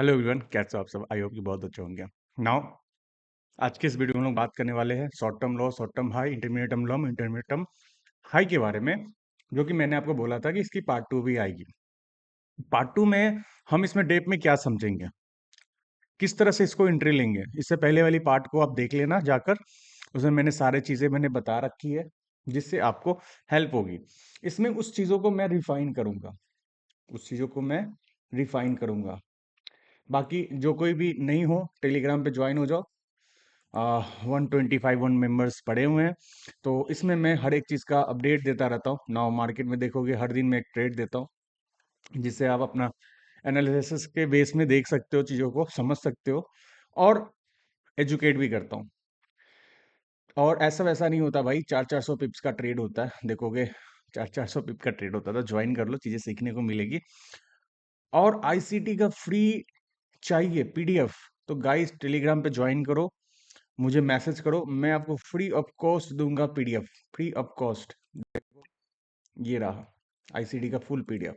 Hello everyone, कैसे हो आप सब? आई होप कि बहुत अच्छे होंगे। नाउ आज के इस वीडियो में हम लोग बात करने वाले हैं शॉर्ट टर्म लो, short term high, intermediate term लो, इंटरमीडिएट टर्म हाई के बारे में, जो कि मैंने आपको बोला था कि इसकी पार्ट टू भी आएगी। पार्ट टू में हम इसमें डेप में क्या समझेंगे, किस तरह से इसको एंट्री लेंगे। इससे पहले वाली पार्ट को आप देख लेना जाकर, उसमें मैंने सारी चीज़ें मैंने बता रखी है जिससे आपको हेल्प होगी। इसमें उस चीज़ों को मैं रिफाइन करूंगा, उस चीज़ों को मैं रिफाइन करूंगा। बाकी जो कोई भी नहीं हो, टेलीग्राम पे ज्वाइन हो जाओ। 125 मेंबर्स पड़े हुए हैं, तो इसमें मैं हर एक चीज़ का अपडेट देता रहता हूँ। नाउ मार्केट में देखोगे हर दिन मैं एक ट्रेड देता हूँ, जिससे आप अपना एनालिसिस के बेस में देख सकते हो, चीज़ों को समझ सकते हो और एजुकेट भी करता हूँ। और ऐसा वैसा नहीं होता भाई, 400 पिप्स का ट्रेड होता है, देखोगे 400 पिप का ट्रेड होता था। ज्वाइन कर लो, चीज़ें सीखने को मिलेगी। और आईसीटी का फ्री चाहिए पीडीएफ, तो गाइस टेलीग्राम पे ज्वाइन करो, मुझे मैसेज करो, मैं आपको फ्री ऑफ कॉस्ट दूंगा पीडीएफ, फ्री ऑफ कॉस्ट। ये रहा आईसीडी का फुल पीडीएफ,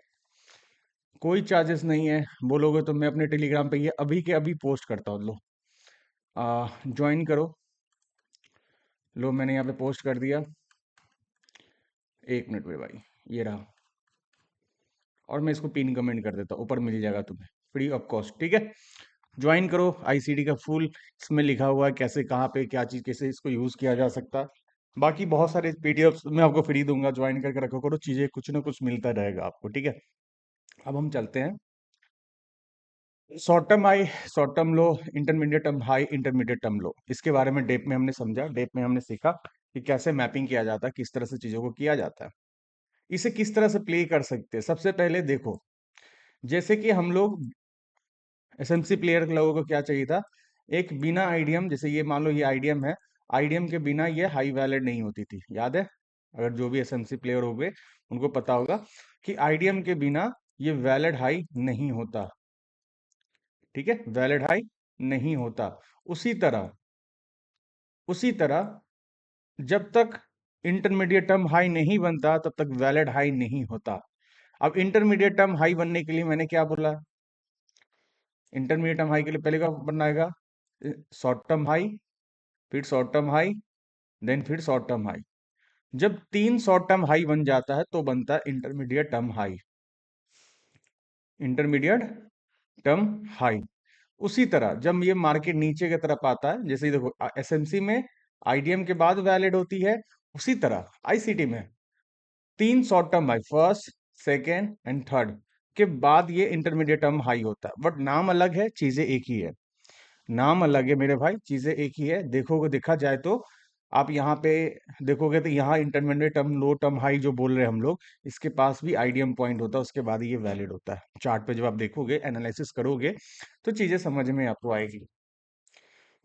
कोई चार्जेस नहीं है। बोलोगे तो मैं अपने टेलीग्राम पे ये अभी के अभी पोस्ट करता हूँ। लो ज्वाइन करो। लो मैंने यहाँ पे पोस्ट कर दिया, 1 मिनट में भाई, ये रहा। और मैं इसको पिन कमेंट कर देता हूँ, ऊपर मिल जाएगा तुम्हें फ्री ऑफ कॉस्ट, ठीक है। ज्वाइन करो आईसीडी का फुल, इसमें लिखा हुआ है कैसे, कहाँ पे क्या चीज़, कैसे इसको यूज़ किया जा सकता है। बाकी बहुत सारे पीडीएफ मैं आपको फ्री दूंगा, ज्वाइन करके रखो करो, चीज़ें कुछ ना कुछ मिलता रहेगा आपको, ठीक है। अब हम चलते हैं short term high, short term लो, intermediate term high, intermediate term लो। इसके बारे में डेप में हमने समझा, डेप में हमने सीखा कि कैसे मैपिंग किया जाता है, किस तरह से चीज़ों को किया जाता है, इसे किस तरह से प्ले कर सकते हैं। सबसे पहले देखो, जैसे कि हम लोग एसएमसी प्लेयर लोगों को क्या चाहिए था, एक बिना आईडीएम, जैसे ये मान लो ये आईडीएम है, आईडीएम के बिना ये हाई वैलिड नहीं होती थी, याद है? अगर जो भी एसएमसी प्लेयर हो गए उनको पता होगा कि आईडीएम के बिना ये वैलिड हाई नहीं होता, ठीक है, वैलिड हाई नहीं होता। उसी तरह, उसी तरह जब तक इंटरमीडिएट टर्म हाई नहीं बनता तब तक वैलिड हाई नहीं होता। अब इंटरमीडिएट टर्म हाई बनने के लिए मैंने क्या बोला, इंटरमीडिएट टर्म हाई के लिए पहले क्या बनना है, शॉर्ट टर्म हाई, फिर शॉर्ट टर्म हाई, देन फिर शॉर्ट टर्म हाई। जब 3 शॉर्ट टर्म हाई बन जाता है तो बनता है intermediate term high, intermediate term high. उसी तरह जब ये मार्केट नीचे की तरफ आता है, जैसे देखो एसएमसी में आईडीएम के बाद वैलिड होती है, उसी तरह आईसीटी में 3 short term high, first, second and third के बाद ये इंटरमीडिएट टर्म हाई होता है। बट नाम अलग है, चीजें एक ही है। नाम अलग है मेरे भाई, चीजें एक ही है। देखोगे, देखा जाए तो आप यहाँ पे देखोगे तो यहाँ इंटरमीडिएट टर्म, लो टर्म हाई जो बोल रहे हैं हम लोग, इसके पास भी आईडीएम पॉइंट होता है, उसके बाद ही ये वैलिड होता है। चार्ट पे जब आप देखोगे, एनालिसिस करोगे, तो चीजें समझ में आपको आएगी।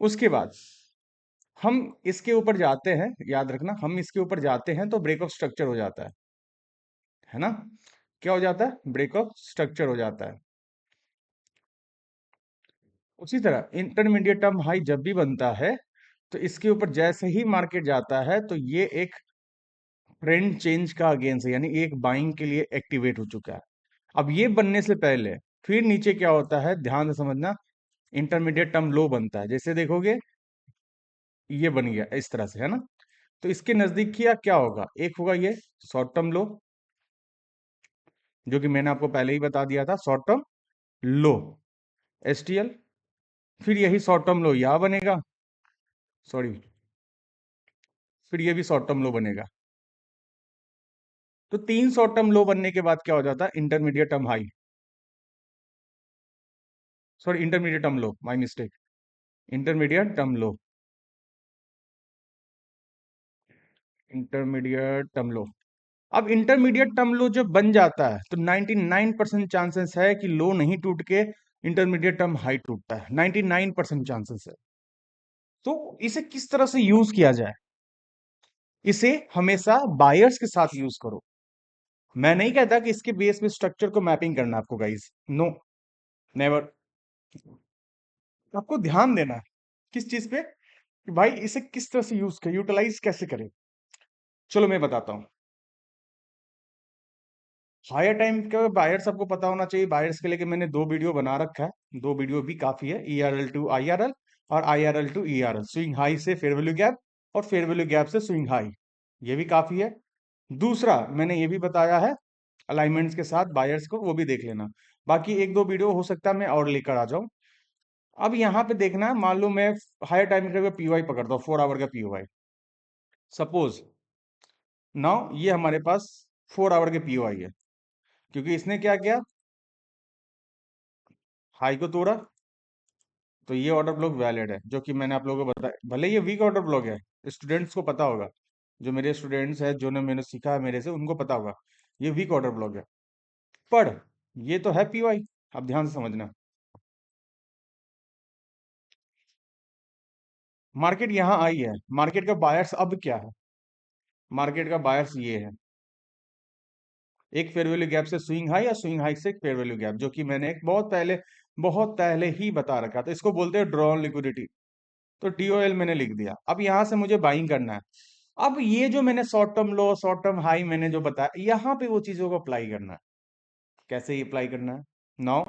उसके बाद हम इसके ऊपर जाते हैं, याद रखना, हम इसके ऊपर जाते हैं तो ब्रेक ऑफ स्ट्रक्चर हो जाता है ना? क्या हो जाता है? ब्रेक ऑफ स्ट्रक्चर हो जाता है। उसी तरह इंटरमीडिएट टर्म हाई जब भी बनता है तो इसके ऊपर जैसे ही मार्केट जाता है तो ये एक ट्रेंड चेंज का अगेंस्ट है, यानी एक बाइंग के लिए एक्टिवेट हो चुका है। अब ये बनने से पहले फिर नीचे क्या होता है, ध्यान से समझना, इंटरमीडिएट टर्म लो बनता है। जैसे देखोगे ये बन गया इस तरह से, है ना? तो इसके नजदीक क्या क्या होगा, एक होगा ये शॉर्ट टर्म लो, जो कि मैंने आपको पहले ही बता दिया था, शॉर्ट टर्म लो, एसटीएल। फिर यही शॉर्ट टर्म लो यहाँ बनेगा, सॉरी, फिर ये भी शॉर्ट टर्म लो बनेगा। तो 3 शॉर्ट टर्म लो बनने के बाद क्या हो जाता है, intermediate term high, sorry intermediate term low, my mistake, intermediate term low, intermediate term लो। अब इंटरमीडिएट टर्म लो जब बन जाता है तो 99% चांसेस है कि लो नहीं टूट के इंटरमीडिएट टर्म हाई टूटता है, 99% चांसेस है। तो इसे किस तरह से यूज किया जाए, इसे हमेशा बायर्स के साथ यूज करो। मैं नहीं कहता कि इसके बेस पे स्ट्रक्चर को मैपिंग करना आपको गाइस, नो, नेवर। आपको ध्यान देना है किस चीज पे, कि भाई इसे किस तरह से यूज करें, यूटिलाइज कैसे करें। चलो मैं बताता हूं। हायर टाइम के बायर्स सबको पता होना चाहिए। बायर्स के लिए कि मैंने दो वीडियो बना रखा है, दो वीडियो भी काफी है, ERL टू IRL और IRL to ERL, swing high से फेयर वैल्यू गैप और फेयर वैल्यू गैप से स्विंग हाई, ये भी काफी है। दूसरा मैंने ये भी बताया है अलाइनमेंट्स के साथ बायर्स को, वो भी देख लेना। बाकी एक दो वीडियो हो सकता है मैं और लेकर आ जाऊं। अब यहाँ पे देखना है, मान लो मैं हायर टाइम का POI पकड़ता हूँ, 4 आवर का POI, सपोज नाउ ये हमारे पास 4 आवर के POI है, क्योंकि इसने क्या किया, हाई को तोड़ा, तो ये ऑर्डर ब्लॉक वैलिड है, जो कि मैंने आप लोगों को बताया। भले ये वीक ऑर्डर ब्लॉक है, स्टूडेंट्स को पता होगा, जो मेरे स्टूडेंट्स हैं जो ने मैंने सीखा है मेरे से, उनको पता होगा ये वीक ऑर्डर ब्लॉक है, पर ये तो है POI। अब ध्यान से समझना, मार्केट यहाँ आई है, मार्केट का बायर्स अब क्या है, मार्केट का बायर्स ये है, एक फेयर वैल्यू गैप से स्विंग हाई या स्विंग हाई से एक फेयर वैल्यू गैप, जो कि मैंने एक बहुत पहले ही बता रखा था। इसको बोलते हैं ड्रॉन लिक्विडिटी, तो DOL मैंने लिख दिया। अब यहां से मुझे बाइंग करना है। अब ये जो मैंने शॉर्ट टर्म लो शॉर्ट टर्म हाई मैंने जो बताया, यहां पे वो चीजों को अप्लाई करना है। कैसे ये अप्लाई करना है, नाउ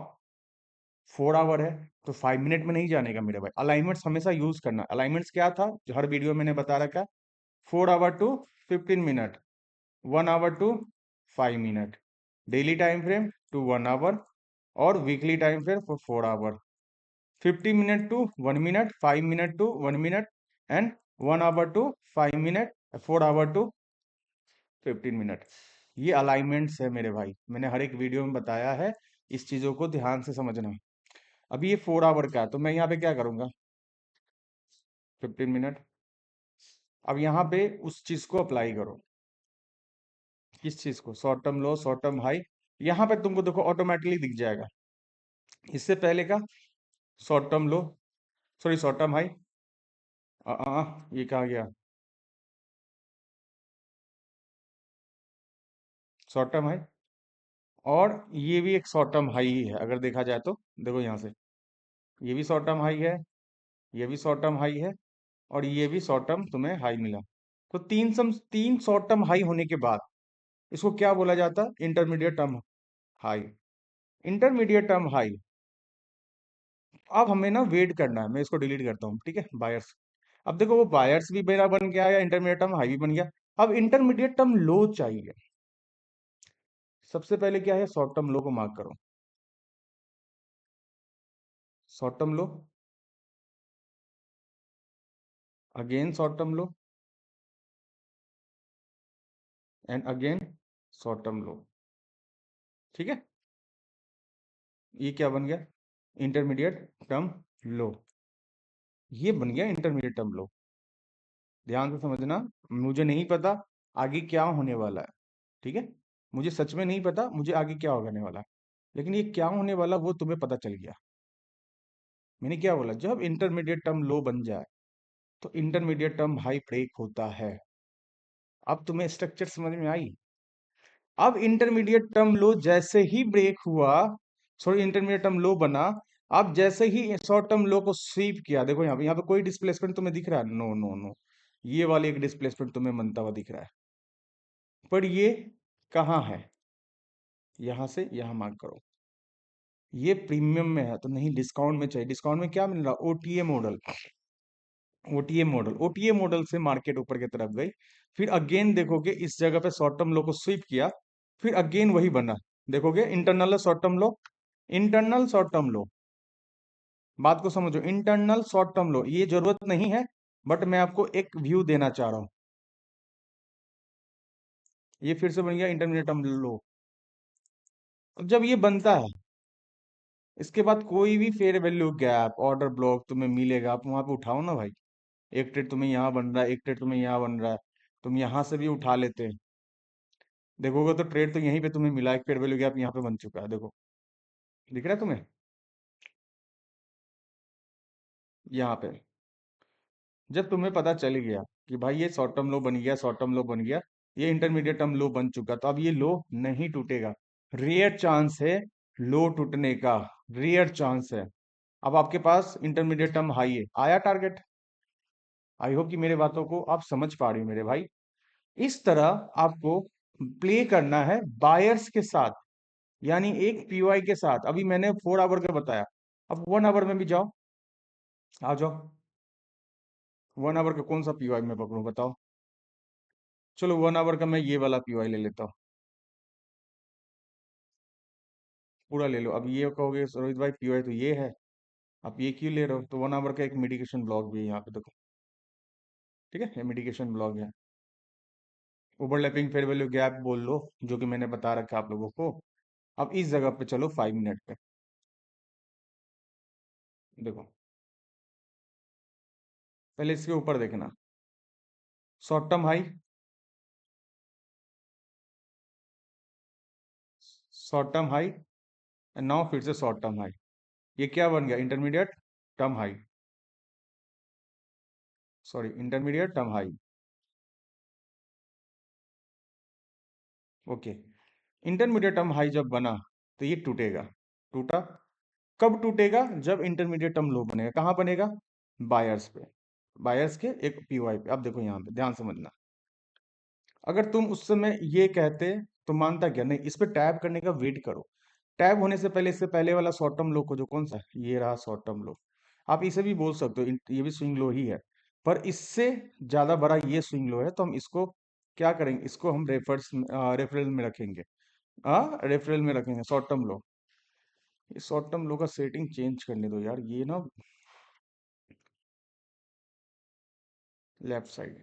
4 आवर है, तो 5 मिनट में नहीं जाने का मेरे भाई, अलाइनमेंट्स हमेशा यूज करना। अलाइनमेंट्स क्या था जो हर वीडियो मैंने बता रखा, 4 hour to 15 minute, 1 hour to 5 minute, daily time frame to 1 hour, और weekly time frame for 4 hour, 50 minute to 1 minute, 5 minute to 1 minute, and 1 hour to 5 minute, 4 hour to 15 minute. ये alignments है मेरे भाई, मैंने हर एक वीडियो में बताया है, इस चीजों को ध्यान से समझना। अभी ये 4 आवर का है, तो मैं यहाँ पे क्या करूंगा, 15 मिनट। अब यहाँ पे उस चीज को अप्लाई करो, किस चीज को, शॉर्ट टर्म लो शॉर्ट टर्म हाई, यहाँ पे तुमको देखो ऑटोमेटिकली दिख जाएगा। इससे पहले का शॉर्ट टर्म लो, सॉरी शॉर्ट टर्म हाई, ये कहा गया, शॉर्ट टर्म हाई, और ये भी एक शॉर्ट टर्म हाई ही है अगर देखा जाए तो। देखो यहाँ से, ये भी शॉर्ट टर्म हाई है, ये भी शॉर्ट टर्म हाई है, और ये भी शॉर्ट टर्म तुम्हें हाई मिला। तो तीन शॉर्ट टर्म हाई होने के बाद इसको क्या बोला जाता है, intermediate term high. Intermediate term high, अब हमें ना वेट करना है, मैं इसको डिलीट करता हूँ, ठीक है, बायर्स। अब देखो वो बायर्स भी मेरा बन गया या इंटरमीडिएट टर्म हाई भी बन गया। अब इंटरमीडिएट टर्म लो चाहिए। सबसे पहले क्या है, शॉर्ट टर्म लो को मार्क करो, short term low, again short term low, and again short term लो, ठीक है। ये क्या बन गया, इंटरमीडिएट टर्म लो, ये बन गया इंटरमीडिएट टर्म लो। ध्यान से समझना, मुझे नहीं पता आगे क्या होने वाला है, ठीक है, मुझे सच में नहीं पता मुझे आगे क्या होने वाला है, लेकिन ये क्या होने वाला वो तुम्हें पता चल गया। मैंने क्या बोला, जब इंटरमीडिएट टर्म लो बन जाए तो इंटरमीडिएट टर्म हाई ब्रेक होता है। अब तुम्हें स्ट्रक्चर समझ में आई। अब इंटरमीडिएट टर्म लो जैसे ही ब्रेक हुआ, सॉरी इंटरमीडिएट टर्म लो बना, अब जैसे ही शॉर्ट टर्म लो को स्वीप किया, देखो यहाँ पे कोई डिस्प्लेसमेंट तुम्हें दिख रहा है, नो नो नो, ये वाली एक डिस्प्लेसमेंट तुम्हें बनता हुआ दिख रहा है, पर ये कहाँ है, यहां से यहां मार्क करो, ये प्रीमियम में है तो नहीं, डिस्काउंट में चाहिए। डिस्काउंट में क्या मिल रहा, ओटीए मॉडल, ओटीए मॉडल से मार्केट ऊपर की तरफ गई, फिर अगेन देखोगे इस जगह पे शॉर्ट टर्म लो को स्वीप किया, फिर अगेन वही बना, देखोगे इंटरनल शॉर्ट टर्म लो, इंटरनल शॉर्ट टर्म लो, बात को समझो, इंटरनल शॉर्ट टर्म लो, ये जरूरत नहीं है, बट मैं आपको एक व्यू देना चाह रहा हूं। ये फिर से बन गया इंटरमीडिएट टर्म लो। अब जब ये बनता है, इसके बाद कोई भी fair value gap order block तुम्हें मिलेगा, आप वहां पे उठाओ ना भाई। एक ट्रेड तुम्हें यहाँ बन रहा है, एक ट्रेड तुम्हें यहाँ बन रहा है, तुम यहाँ से भी उठा लेते हैं, देखोगे तो ट्रेड तो यहीं पे तुम्हें मिला, एक फेयर वैल्यू गैप यहाँ पे बन चुका है, देखो दिख रहा है तुम्हें, यहाँ पे। जब तुम्हें पता चल गया कि भाई ये शॉर्ट टर्म लो बन गया, शॉर्ट टर्म लो बन गया, ये इंटरमीडिएट टर्म लो बन चुका, तो अब ये लो नहीं टूटेगा, रेयर चांस है लो टूटने का, रेयर चांस है। अब आपके पास इंटरमीडिएट टर्म हाई है, आया टारगेट। आई होप कि मेरे बातों को आप समझ पा रहे हो मेरे भाई। इस तरह आपको प्ले करना है बायर्स के साथ, यानी एक पीवाई के साथ। अभी मैंने 4 आवर का बताया, अब 1 आवर में भी जाओ, आ जाओ। 1 आवर का कौन सा पीवाई में पकड़ूं बताओ? चलो 1 आवर का मैं ये वाला पीवाई ले लेता हूँ, पूरा ले लो। अब ये कहोगे रोहित भाई पीवाई तो ये है, आप ये क्यों ले रहे हो? तो 1 आवर का एक मेडिकेशन ब्लॉक भी है यहाँ पे देखो, ठीक है, ये मेडिकेशन ब्लॉक है। ओवरलैपिंग फेयर वैल्यू गैप बोल लो, जो कि मैंने बता रखा है आप लोगों को। अब इस जगह पे चलो 5 मिनट पे, देखो पहले इसके ऊपर देखना, short term high, short term high, and now फिर से शॉर्ट टर्म हाई। ये क्या बन गया? Intermediate term high, sorry intermediate term high. Okay, intermediate term high जब बना तो ये टूटेगा, टूटा। कब टूटेगा? जब इंटरमीडिएट टर्म लो बनेगा। कहाँ बनेगा? बायर्स पे, बायर्स के एक पीवाई पे। अब देखो यहाँ पे ध्यान समझना, अगर तुम उस समय ये कहते तो मानता क्या? नहीं, इस पे टैब करने का वेट करो। टैब होने से पहले, इससे पहले वाला शॉर्ट टर्म लो को, जो कौन सा है? ये रहा शॉर्ट टर्म लो। आप इसे भी बोल सकते हो, ये भी स्विंग लो ही है, पर इससे ज्यादा बड़ा ये स्विंग लो है, तो हम इसको क्या करेंगे? इसको हम रेफरल में रखेंगे। रेफरल में रखेंगे शॉर्ट टर्म लो। ये शॉर्ट टर्म लो का सेटिंग चेंज करने दो यार, ये ना लेफ्ट साइड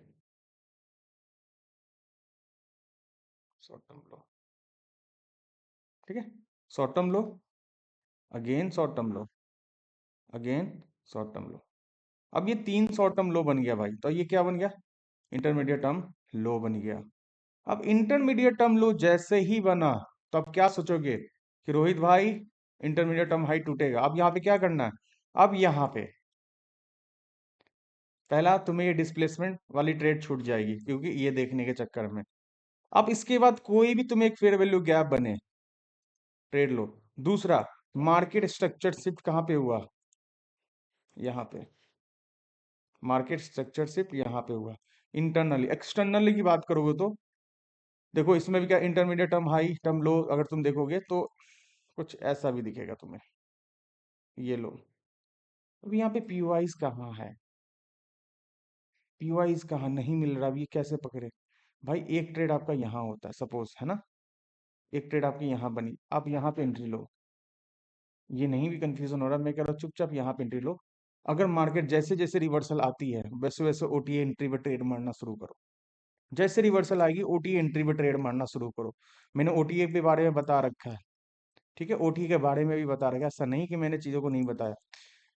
शॉर्ट टर्म लो, ठीक है, शॉर्ट टर्म लो, अगेन शॉर्ट टर्म लो, अगेन शॉर्ट टर्म लो। अब ये 3 शॉर्ट टर्म लो बन गया भाई, तो ये क्या बन गया? इंटरमीडिएट टर्म लो बन गया। अब इंटरमीडिएट टर्म लो जैसे ही बना, तो अब क्या सोचोगे कि रोहित भाई इंटरमीडिएट टर्म हाई टूटेगा। अब यहाँ पे क्या करना है? अब यहाँ पे पहला तुम्हें ये डिस्प्लेसमेंट वाली ट्रेड छूट जाएगी, क्योंकि ये देखने के चक्कर में। अब इसके बाद कोई भी तुम्हें एक फेयर वैल्यू गैप बने, ट्रेड लो। दूसरा, मार्केट स्ट्रक्चर शिफ्ट कहाँ पे हुआ? यहाँ पे मार्केट स्ट्रक्चर शिफ्ट यहाँ पे हुआ। इंटरनली, एक्सटर्नली की बात करोगे तो देखो इसमें भी क्या, इंटरमीडिएट टर्म हाई टर्म लो अगर तुम देखोगे तो कुछ ऐसा भी दिखेगा तुम्हें, ये लो। अब यहाँ पे पीओआईज कहाँ है? पीओआईज कहाँ? नहीं मिल रहा। अब ये कैसे पकड़े भाई? एक ट्रेड आपका यहाँ होता है सपोज, है ना, एक ट्रेड आपकी यहाँ बनी, आप यहाँ पे एंट्री लो। ये नहीं भी कंफ्यूजन हो रहा, मैं कह रहा हूँ चुपचाप यहाँ पे एंट्री लो। अगर मार्केट जैसे जैसे रिवर्सल आती है, वैसे वैसे ओटीए एंट्री पे ट्रेड मारना शुरू करो। जैसे रिवर्सल आएगी, ओटीए एंट्री पे ट्रेड मारना शुरू करो। मैंने ओटीए के बारे में बता रखा है, ठीक है, ओटीए के बारे में भी बता रखा है, ऐसा नहीं कि मैंने चीजों को नहीं बताया।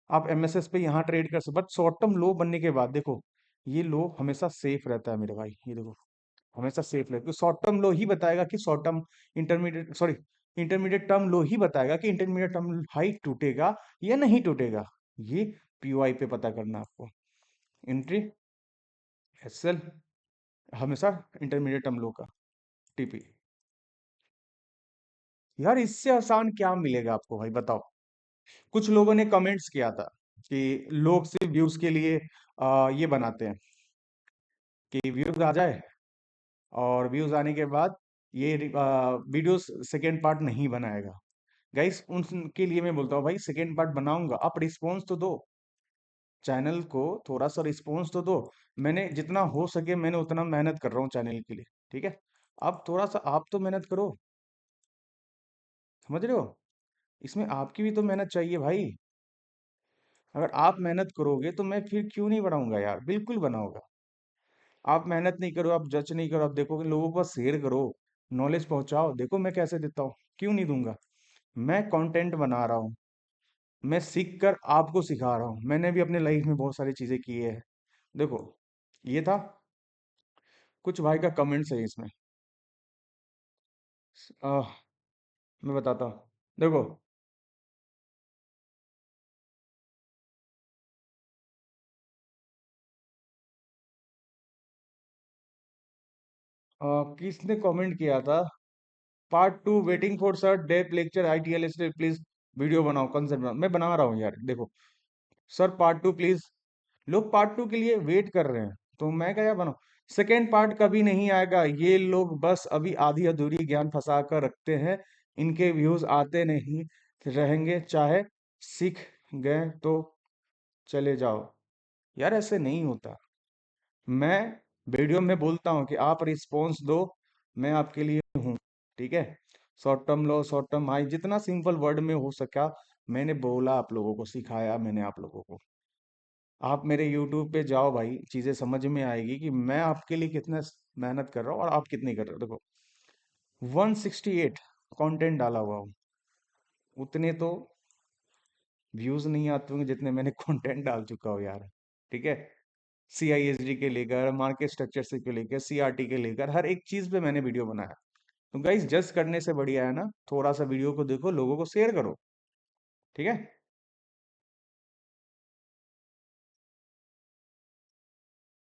आप एमएसएस पे यहाँ ट्रेड कर सकते, बट शॉर्ट टर्म लो बनने के बाद देखो, ये लो हमेशा सेफ रहता है मेरे भाई, ये देखो हमेशा सेफ रहता है। शॉर्ट टर्म लो ही बताएगा कि short term intermediate sorry intermediate term low ही बताएगा कि इंटरमीडिएट टर्म हाई टूटेगा या नहीं टूटेगा। ये पीओआई पे पता करना है आपको। एंट्री एसएल हमेशा इंटरमीडिएट टर्म लो का टीपी। यार इससे आसान क्या मिलेगा आपको भाई बताओ? कुछ लोगों ने कमेंट्स किया था कि लोग सिर्फ व्यूज के लिए ये बनाते हैं कि व्यूज आ जाए, और व्यूज आने के बाद ये वीडियो सेकेंड पार्ट नहीं बनाएगा। गाइस उनके लिए मैं बोलता हूँ भाई, सेकेंड पार्ट बनाऊंगा, आप रिस्पॉन्स तो दो, चैनल को थोड़ा सा रिस्पॉन्स तो दो। मैंने जितना हो सके मैंने उतना मेहनत कर रहा हूँ चैनल के लिए, ठीक है, आप थोड़ा सा आप तो मेहनत करो, समझ रहे हो? इसमें आपकी भी तो मेहनत चाहिए भाई। अगर आप मेहनत करोगे तो मैं फिर क्यों नहीं बनाऊंगा यार, बिल्कुल बनाऊंगा। आप मेहनत नहीं करो, आप जज नहीं करो, आप देखोगे, लोगों को शेयर करो, नॉलेज पहुंचाओ, देखो मैं कैसे देता हूँ, क्यों नहीं दूंगा। मैं कंटेंट बना रहा हूँ, मैं सीख कर आपको सिखा रहा हूँ, मैंने भी अपने लाइफ में बहुत सारी चीजें की है। देखो ये था, कुछ भाई का कमेंट्स है इसमें, आह, मैं बताता हूँ, देखो किसने कमेंट किया था? पार्ट 2 वेटिंग फॉर सर डेप लेक्चर आईटीएल से प्लीज वीडियो बनाओ, कंसेप्ट बनाओ। मैं बना रहा हूँ यार, देखो सर पार्ट 2 प्लीज। लोग पार्ट 2 के लिए वेट कर रहे हैं, तो मैं क्या बनाऊं? सेकेंड पार्ट कभी नहीं आएगा। ये लोग बस अभी आधी अधूरी ज्ञान फंसा कर रखते हैं। इनके व्यूज आते नहीं रहेंगे, चाहे सीख गए तो चले जाओ। यार ऐसे नहीं होता। मैं वीडियो में बोलता हूँ कि आप रिस्पॉन्स दो, मैं आपके लिए हूँ। ठीक है, शॉर्ट टर्म लो, शॉर्ट टर्म हाई, जितना सिंपल वर्ड में हो सका मैंने बोला, आप लोगों को सिखाया मैंने आप लोगों को। आप मेरे यूट्यूब पे जाओ भाई, चीजें समझ में आएगी कि मैं आपके लिए कितना मेहनत कर रहा हूँ और आप कितनी कर रहे हो। देखो 168 कंटेंट डाला हुआ हूँ, उतने तो व्यूज नहीं आते होंगे जितने मैंने कंटेंट डाल चुका हूँ यार। ठीक है, CISD के लेकर, मार्केट स्ट्रक्चर से के लेकर, CRT के लेकर, हर एक चीज पे मैंने वीडियो बनाया। तो गाइस जज करने से बढ़िया है ना, थोड़ा सा वीडियो को देखो, लोगों को शेयर करो। ठीक है।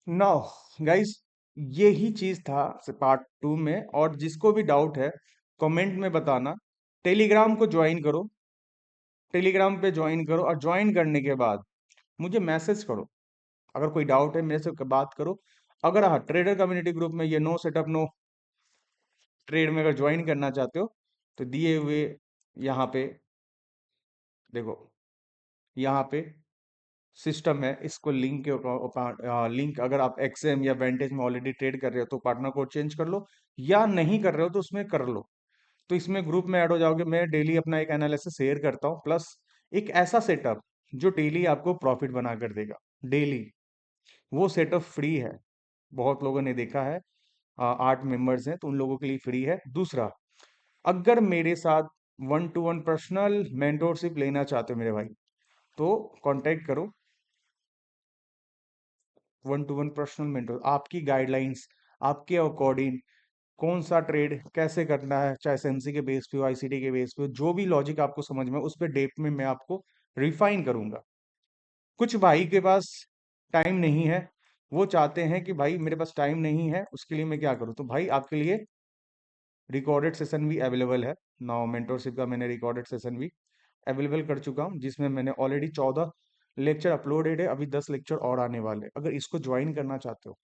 नाउ गाइस, यही चीज था पार्ट 2 में, और जिसको भी डाउट है कमेंट में बताना। टेलीग्राम को ज्वाइन करो, टेलीग्राम पे ज्वाइन करो, और ज्वाइन करने के बाद मुझे मैसेज करो। अगर कोई डाउट है मेरे से बात करो। अगर हाँ, ट्रेडर कम्युनिटी ग्रुप में ये नो सेटअप नो ट्रेड में अगर ज्वाइन करना चाहते हो तो दिए हुए यहाँ पे देखो, यहाँ पे सिस्टम है, इसको लिंक के लिंक, अगर आप एक्सएम या वेंटेज में ऑलरेडी ट्रेड कर रहे हो तो पार्टनर कोड चेंज कर लो, या नहीं कर रहे हो तो उसमें कर लो। तो इसमें ग्रुप में ऐड हो जाओगे। मैं डेली अपना एक एनालिसिस शेयर करता हूँ, प्लस एक ऐसा सेटअप जो डेली आपको प्रॉफिट बना कर देगा डेली। वो सेटअप फ्री है, बहुत लोगों ने देखा है। 8 मेंबर्स हैं तो उन लोगों के लिए फ्री है। दूसरा, अगर मेरे साथ 1 to 1 पर्सनल मेंटोरशिप लेना चाहते हो मेरे भाई, तो कांटेक्ट करो। 1 to 1 पर्सनल मेंटोर, आपकी गाइडलाइंस, आपके अकॉर्डिंग कौन सा ट्रेड कैसे करना है, चाहे एसएमसी के बेस पे हो, ICT के बेस पे हो, जो भी लॉजिक आपको समझ में, उस पर डेप्थ में मैं आपको रिफाइन करूंगा। कुछ भाई के पास टाइम नहीं है, वो चाहते हैं कि भाई मेरे पास टाइम नहीं है, उसके लिए मैं क्या करूं। तो भाई आपके लिए रिकॉर्डेड सेशन भी अवेलेबल है। नाउ मेंटोरशिप का मैंने रिकॉर्डेड सेशन भी अवेलेबल कर चुका हूं, जिसमें मैंने ऑलरेडी 14 लेक्चर अपलोडेड है, अभी 10 लेक्चर और आने वाले। अगर इसको ज्वाइन करना चाहते हो,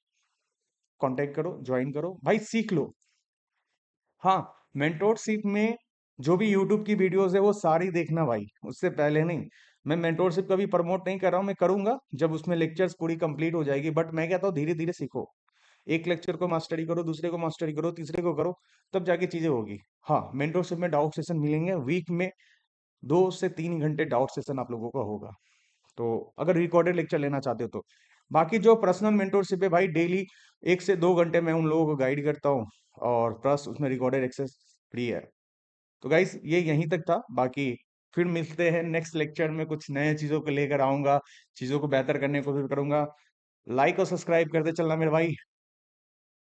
कांटेक्ट करो, ज्वाइन करो भाई, सीख लो। हाँ, मेंटोरशिप में जो भी यूट्यूब की वीडियोस है वो सारी देखना भाई, उससे पहले नहीं। मैं मेंटोरशिप कभी प्रमोट नहीं कर रहा हूँ, मैं करूंगा जब उसमें लेक्चर्स पूरी कंप्लीट हो जाएगी। बट मैं कहता हूँ धीरे धीरे सीखो, एक लेक्चर को मास्टरी करो, दूसरे को मास्टरी करो, तीसरे को करो, तब जाके चीजें होगी। हाँ, मेंटोरशिप में डाउट सेशन मिलेंगे, वीक में 2 से 3 घंटे डाउट सेशन आप लोगों का होगा। तो अगर रिकॉर्डेड लेक्चर लेना चाहते हो तो। बाकी जो पर्सनल मेंटोरशिप है भाई, डेली 1 से 2 घंटे मैं उन लोगों को गाइड करता हूँ, और प्लस उसमें रिकॉर्डेड एक्सेस फ्री है। तो गाइस ये यहीं तक था, बाकी फिर मिलते हैं नेक्स्ट लेक्चर में, कुछ नए चीजों को लेकर आऊंगा, चीजों को बेहतर करने की कोशिश करूंगा। लाइक और सब्सक्राइब करते चलना मेरे भाई।